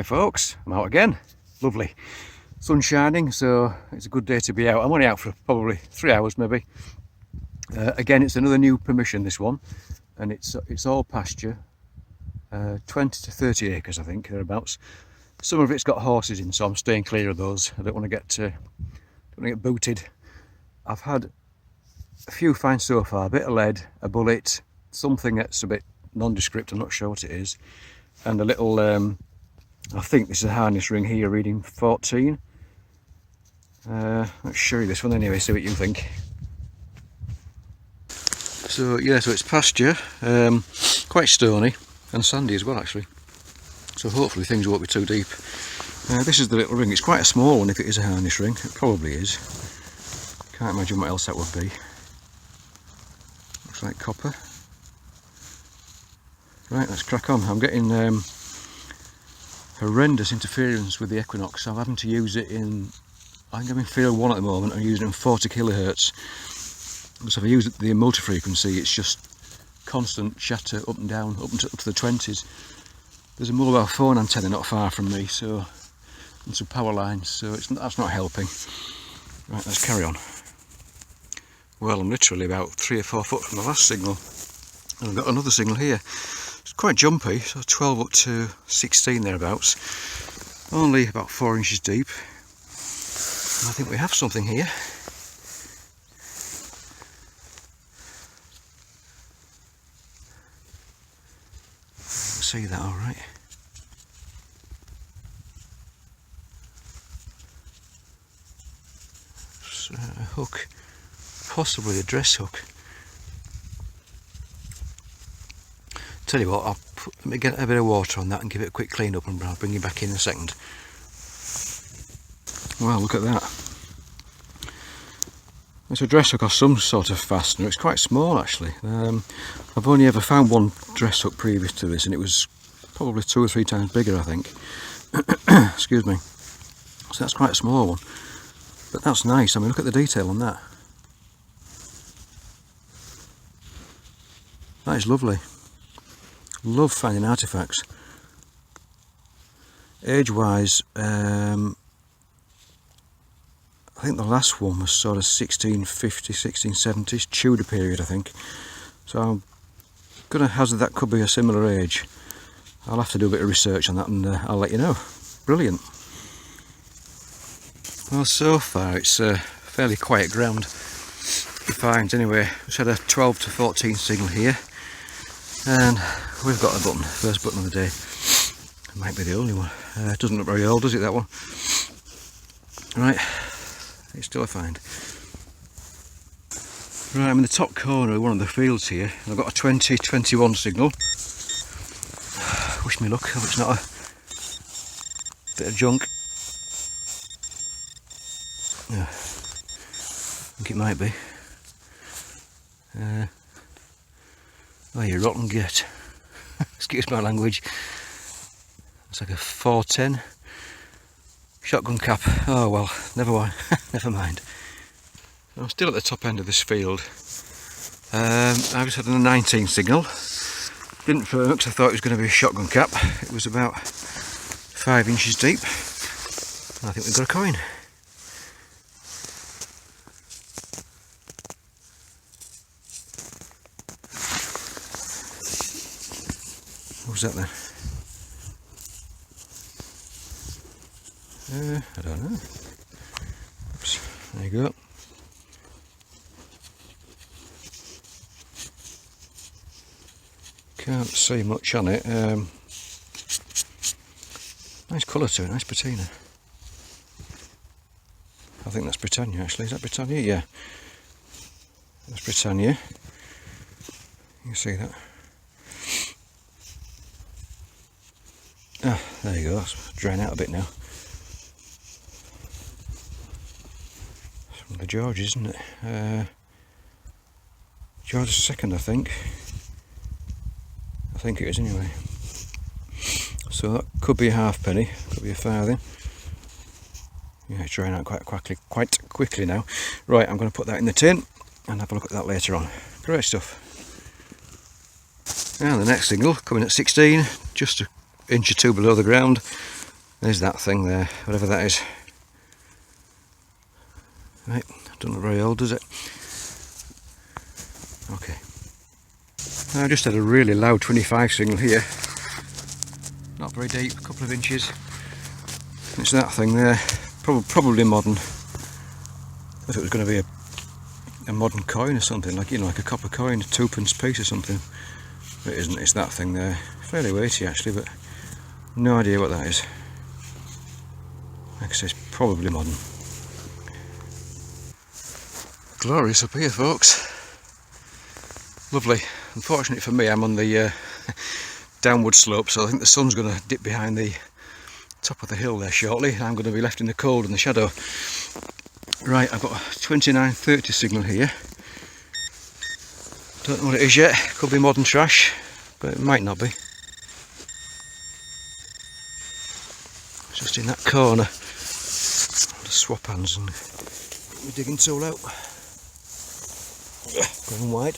folks, I'm out again. Lovely. Sun shining, so it's a good day to be out. I'm only out for probably 3 hours maybe. Again, it's another new permission, this one, and it's all pasture. 20 to 30 acres I think, thereabouts. Some of it's got horses in, so I'm staying clear of those. I don't want to get booted. I've had a few finds so far, a bit of lead, a bullet, something that's a bit nondescript, I'm not sure what it is, and a little I think this is a harness ring here reading 14. Let's show you this one anyway, see what you think. So yeah, so it's pasture, quite stony and sandy as well actually, so hopefully things won't be too deep. This is the little ring. It's quite a small one if it is a harness ring, it probably is. Can't imagine what else that would be. Looks like copper. Right, let's crack on. I'm getting horrendous interference with the Equinox, so I'm having to use it in, I think I'm in field 1 at the moment. I'm using it in 40 kilohertz. So if I use the multi-frequency, it's just constant chatter up and down, up to the 20s. There's a mobile phone antenna not far from me, so, and some power lines, so that's not helping. Right, let's carry on. Well, I'm literally about 3 or 4 foot from the last signal, and I've got another signal here. It's quite jumpy, so 12 up to 16 thereabouts. Only about 4 inches deep. And I think we have something here. See that all right. It's a hook, possibly a dress hook. Tell you what, let me get a bit of water on that and give it a quick clean up, and I'll bring you back in a second. Well, look at that. It's a dress hook or some sort of fastener. It's quite small actually. I've only ever found one dress hook previous to this, and it was probably 2 or 3 times bigger I think. Excuse me. So that's quite a small one, but that's nice. I mean, look at the detail on that. That is lovely. Love finding artefacts. Age wise, I think the last one was sort of 1650, 1670s, Tudor period I think. So I'm going to hazard that could be a similar age. I'll have to do a bit of research on that, and I'll let you know. Brilliant. Well, so far it's fairly quiet ground to find anyway. We've had a 12 to 14 signal here, and we've got a button, first button of the day. It might be the only one. It doesn't look very old, does it, that one? Right. It's still a find. Right, I'm in the top corner of one of the fields here, and I've got a 2021 signal. Wish me luck, hope it's not a bit of junk. Yeah, I think it might be. Oh, you rotten git. Excuse my language. It's like a 410. Shotgun cap. Oh well, never mind. Never mind. I'm still at the top end of this field. I just had a 19 signal. Didn't firm because I thought it was going to be a shotgun cap. It was about 5 inches deep. I think we've got a coin. What was that then? I don't know. Oops, there you go. Can't see much on it. Nice colour to it, nice patina. I think that's Britannia actually. Is that Britannia? Yeah. That's Britannia. You can see that. Ah, there you go. That's drying out a bit now. The George, isn't it? George II, I think. I think it is anyway. So that could be a halfpenny, could be a farthing. Yeah, it's drying out quite quickly now. Right, I'm going to put that in the tin and have a look at that later on. Great stuff. And the next signal coming at 16, just an inch or two below the ground. There's that thing there, whatever that is. Right, doesn't look very old, does it? Okay. I just had a really loud 25 signal here. Not very deep, a couple of inches. It's that thing there, probably modern. If it was going to be a modern coin or something, like, you know, like a copper coin, a 2p piece or something. But it isn't, it's that thing there. Fairly weighty actually, but no idea what that is. Like I say, it's probably modern. Glorious up here, folks. Lovely. Unfortunately for me, I'm on the downward slope, so I think the sun's going to dip behind the top of the hill there shortly, and I'm going to be left in the cold and the shadow. Right, I've got a 2930 signal here. Don't know what it is yet. Could be modern trash, but it might not be. It's just in that corner. I'll just swap hands and get my digging tool out. Going wide.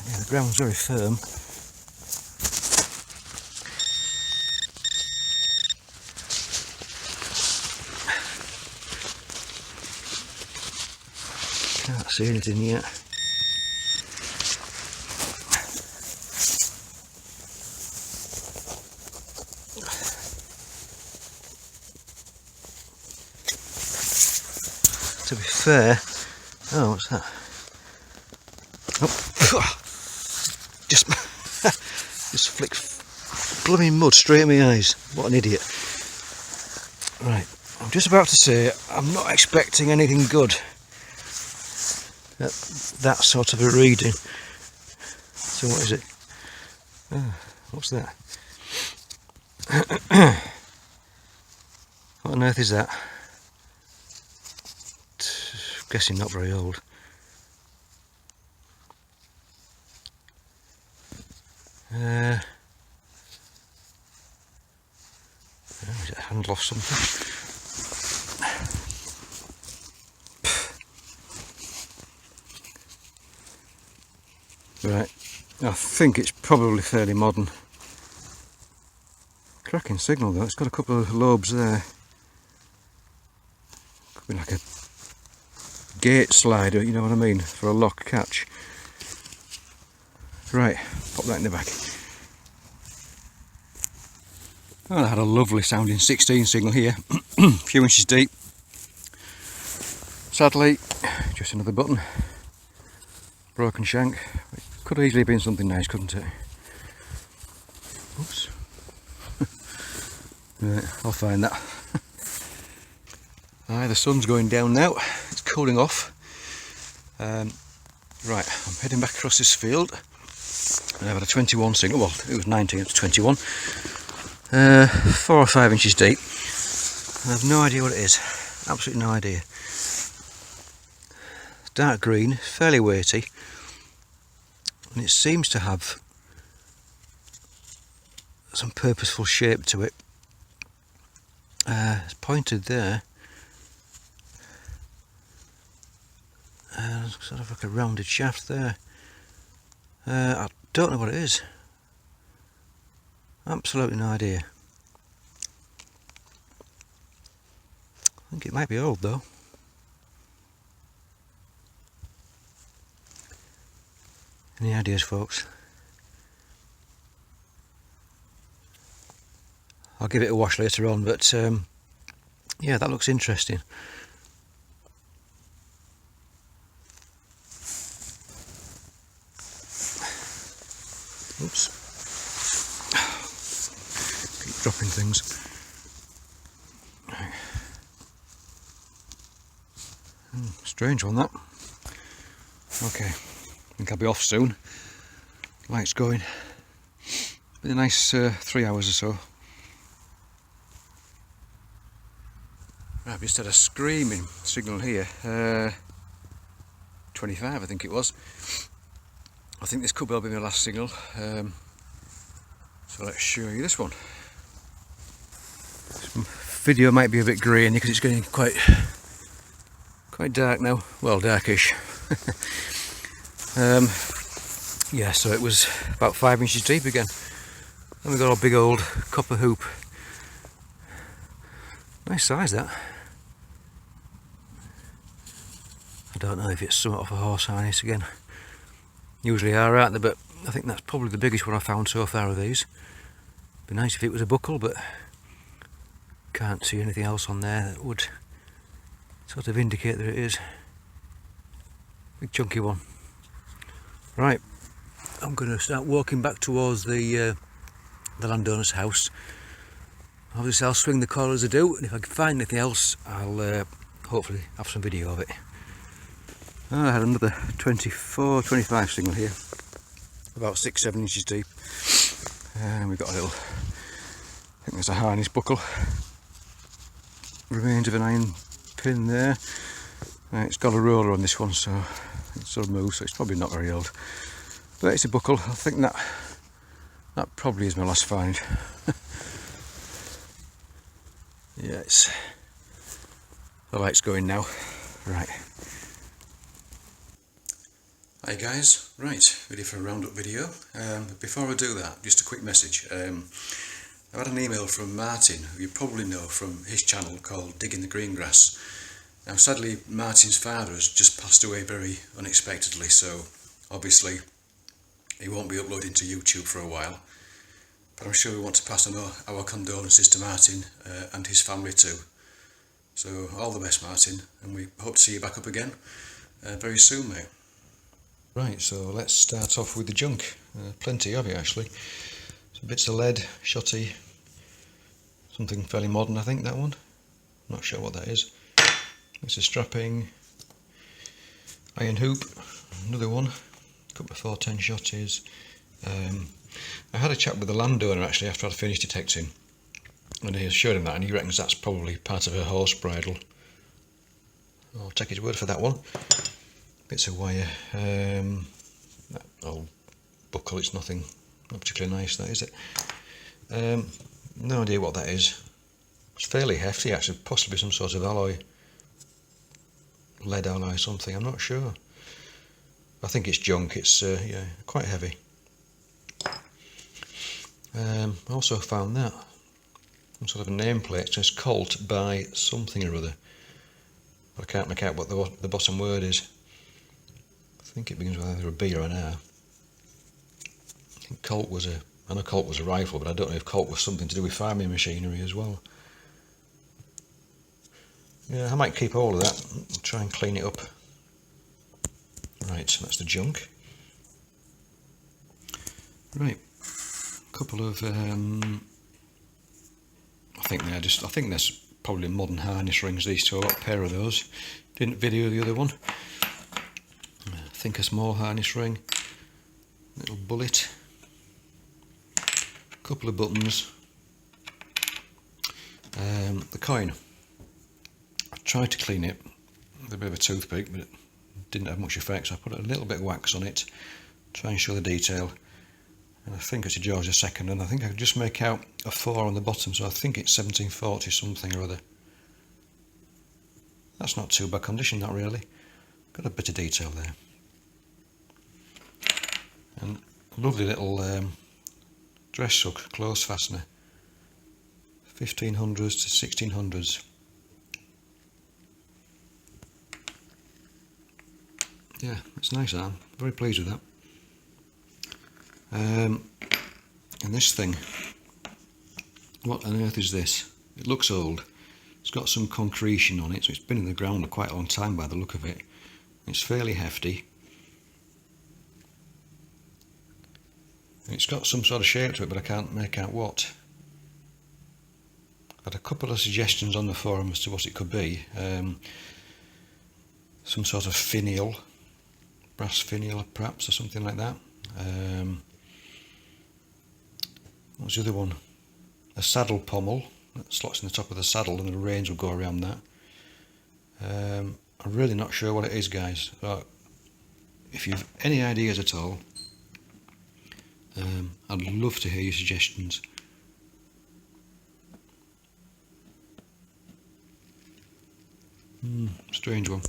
Yeah, the ground's very firm. Can't see anything yet. To be fair, oh, what's that? Oh, just flicked blooming mud straight in my eyes. What an idiot! Right, I'm just about to say I'm not expecting anything good. That sort of a reading. So what is it? Oh, what's that? What on earth is that? Guessing not very old. Is it a handle off something? Right, I think it's probably fairly modern. Cracking signal though, it's got a couple of lobes there. Could be like a gate slider, you know what I mean, for a lock catch. Right, pop that in the back. Well, I had a lovely sounding 16 signal here, a few inches deep. Sadly, just another button. Broken shank. It could have easily been something nice, couldn't it? Oops. Right, I'll find that. Aye, the sun's going down now. It's cooling off. Right, I'm heading back across this field. And I've had a 21 signal. Well, it was 19, it's 21. 4 or 5 inches deep. I have no idea what it is. Absolutely no idea. Dark green, fairly weighty. And it seems to have some purposeful shape to it. It's pointed there. Sort of like a rounded shaft there. I don't know what it is. Absolutely no idea. I think it might be old though. Any ideas, folks? I'll give it a wash later on, but yeah, that looks interesting. Oops. Keep dropping things. Strange one, that. Okay, I think I'll be off soon. Light's going. Been a nice 3 hours or so. Right, I've just had a screaming signal here. 25, I think it was. I think this could well be my last signal. So let's show you this one. This video might be a bit grainy because it's getting quite dark now. Well, darkish. Yeah, so it was about 5 inches deep again. And we got a big old copper hoop. Nice size that. I don't know if it's somewhat off a horse harness again. Usually are, aren't they? But I think that's probably the biggest one I've found so far of these. Be nice if it was a buckle, but can't see anything else on there that would sort of indicate that it is. Big chunky one. Right, I'm going to start walking back towards the landowner's house. Obviously I'll swing the coil as I do, and if I can find anything else I'll hopefully have some video of it. I had another 24-25 single here, about 6-7 inches deep, and we've got a little, I think there's a harness buckle, remains of an iron pin there. It's got a roller on this one, so it sort of moves, so it's probably not very old, but it's a buckle. I think that probably is my last find. Yeah, the light's going now. Right. Hi guys, right, ready for a roundup video. Before I do that, just a quick message. I've had an email from Martin, who you probably know from his channel called Digging the Green Grass. Now sadly Martin's father has just passed away very unexpectedly, so obviously he won't be uploading to YouTube for a while. But I'm sure we want to pass on our condolences to Martin and his family too. So all the best, Martin, and we hope to see you back up again very soon, mate. Right, so let's start off with the junk. Plenty of it actually. Some bits of lead, shotty, something fairly modern I think, that one. Not sure what that is. It's a strapping, iron hoop, another one, a couple of 410 shotties. I had a chat with the landowner actually after I'd finished detecting, and he showed him that, and he reckons that's probably part of her horse bridle. I'll take his word for that one. Bits of wire, that old buckle, it's nothing, not particularly nice, that is it. No idea what that is. It's fairly hefty actually, possibly some sort of alloy, lead alloy something, I'm not sure. I think it's junk, it's yeah, quite heavy. I also found that, some sort of a nameplate, it says Colt by something or other, but I can't make out what the bottom word is. I think it begins with either a B or an R. I think Colt was I know Colt was a rifle, but I don't know if Colt was something to do with farming machinery as well. Yeah, I might keep all of that and try and clean it up. Right, so that's the junk. Right, a couple of I think there's probably modern harness rings, these two. I got a pair of those. Didn't video the other one. I think a small harness ring, little bullet, a couple of buttons, the coin. I tried to clean it with a bit of a toothpick, but it didn't have much effect, so I put a little bit of wax on it, try and show the detail, and I think it's a George II, and I think I could just make out a 4 on the bottom, so I think it's 1740 something or other. That's not too bad condition, that really. Got a bit of detail there. And lovely little dress hook, clothes fastener, 1500s to 1600s. Yeah, it's nice, I'm very pleased with that. And this thing, what on earth is this? It looks old. It's got some concretion on it, so it's been in the ground for quite a long time by the look of it. It's fairly hefty. It's got some sort of shape to it, but I can't make out what. I've had a couple of suggestions on the forum as to what it could be. Some sort of finial, brass finial perhaps, or something like that. What's the other one? A saddle pommel that slots in the top of the saddle, and the reins will go around that. I'm really not sure what it is, guys. So if you've any ideas at all, I'd love to hear your suggestions. Strange one.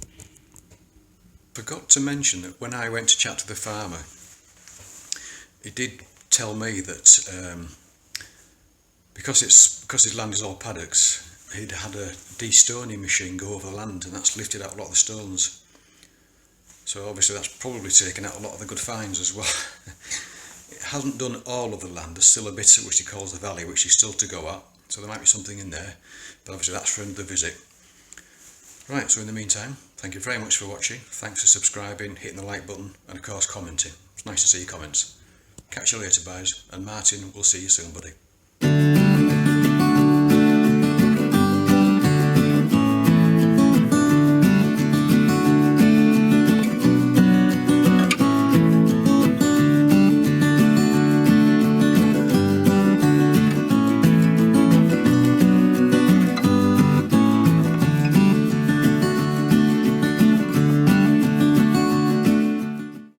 Forgot to mention that when I went to chat to the farmer, he did tell me that because his land is all paddocks, he'd had a de-stoning machine go over the land, and that's lifted out a lot of the stones. So obviously that's probably taken out a lot of the good finds as well. It hasn't done all of the land. There's still a bit which he calls the valley, which is still to go at, so there might be something in there, but obviously that's for another visit. Right, so in the meantime, thank you very much for watching. Thanks for subscribing, hitting the like button, and of course commenting. It's nice to see your comments. Catch you later, guys, and Martin, we'll see you soon, buddy.